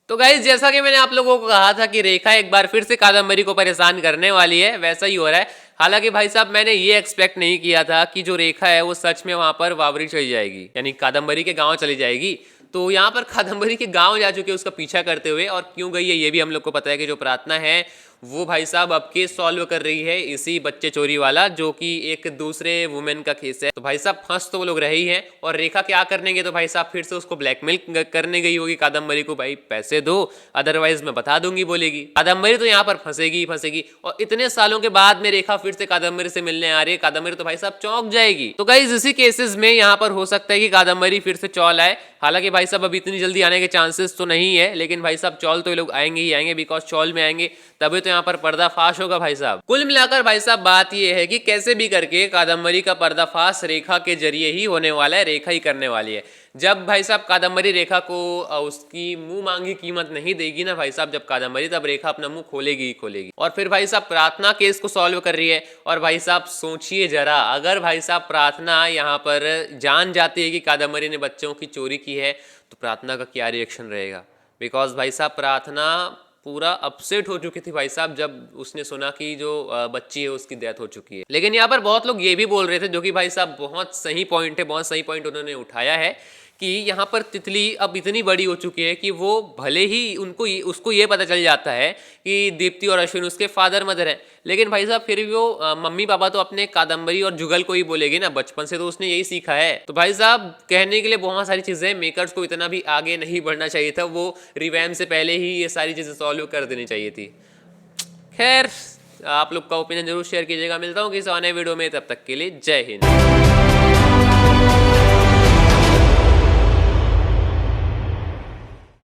तो गाइस जैसा कि मैंने आप लोगों को कहा था कि रेखा एक बार फिर से कादम्बरी को परेशान करने वाली है, वैसा ही हो रहा है। हालांकि भाई साहब मैंने ये एक्सपेक्ट नहीं किया था कि जो रेखा है वो सच में वहां पर वावरी चली जाएगी, यानी कादम्बरी के गांव चली जाएगी। तो यहाँ पर कादम्बरी के गांव जा चुके उसका पीछा करते हुए, और क्यों गई है ये भी हम लोग को पता है कि जो प्रार्थना है वो भाई साहब अब केस सॉल्व कर रही है, इसी बच्चे चोरी वाला, जो कि एक दूसरे वुमेन का केस है। तो भाई साहब फंस तो वो लोग रही हैं, और रेखा क्या करने गए तो भाई साहब फिर से उसको ब्लैकमेल करने गई होगी कादम्बरी को, भाई पैसे दो अदरवाइज मैं बता दूंगी बोलेगी। कादम्बरी तो यहाँ पर फंसेगी ही फंसेगी, और इतने सालों के बाद में रेखा फिर से कादम्बरी से मिलने आ रही है, कादम्बरी तो भाई साहब चौंक जाएगी। तो गाइस इसी केसेस में यहाँ पर हो सकता है कि कादम्बरी फिर से चौल आए। हालांकि भाई साहब अभी इतनी जल्दी आने के चांसेस तो नहीं है, लेकिन भाई साहब चौल तो ये लोग आएंगे ही आएंगे, बिकॉज चौल में आएंगे तभी तो यहाँ पर पर्दाफाश होगा भाई साहब। कुल मिलाकर भाई साहब बात ये है कि कैसे भी करके कादम्बरी का पर्दाफाश रेखा के जरिए ही होने वाला है, रेखा ही करने वाली है। जब भाई साहब कादम्बरी रेखा को उसकी मुंह मांगी कीमत नहीं देगी ना भाई साहब, जब कादम्बरी, तब रेखा अपना मुंह खोलेगी ही खोलेगी। और फिर भाई साहब प्रार्थना केस को सॉल्व कर रही है, और भाई साहब सोचिए जरा, अगर भाई साहब प्रार्थना यहाँ पर जान जाती है कि कादम्बरी ने बच्चों की चोरी की है, तो प्रार्थना का क्या रिएक्शन रहेगा। बिकॉज भाई साहब प्रार्थना पूरा अपसेट हो चुकी थी भाई साहब जब उसने सुना कि जो बच्ची है उसकी डेथ हो चुकी है। लेकिन यहाँ पर बहुत लोग ये भी बोल रहे थे, जो कि भाई साहब बहुत सही पॉइंट है, बहुत सही पॉइंट उन्होंने उठाया है, कि यहाँ पर तितली अब इतनी बड़ी हो चुकी है कि वो भले ही उसको ये पता चल जाता है कि दीप्ति और अश्विन उसके फादर मदर हैं, लेकिन भाई साहब फिर भी वो मम्मी पापा तो अपने कादम्बरी और जुगल को ही बोलेगी ना, बचपन से तो उसने यही सीखा है। तो भाई साहब कहने के लिए बहुत सारी चीजें, मेकर्स को इतना भी आगे नहीं बढ़ना चाहिए था, वो रिवैम से पहले ही ये सारी चीजें सॉल्व कर देनी चाहिए थी। खैर आप लोग का ओपिनियन जरूर शेयर कीजिएगा। मिलता हूँ किसी आने वीडियो में, तब तक के लिए जय हिंद।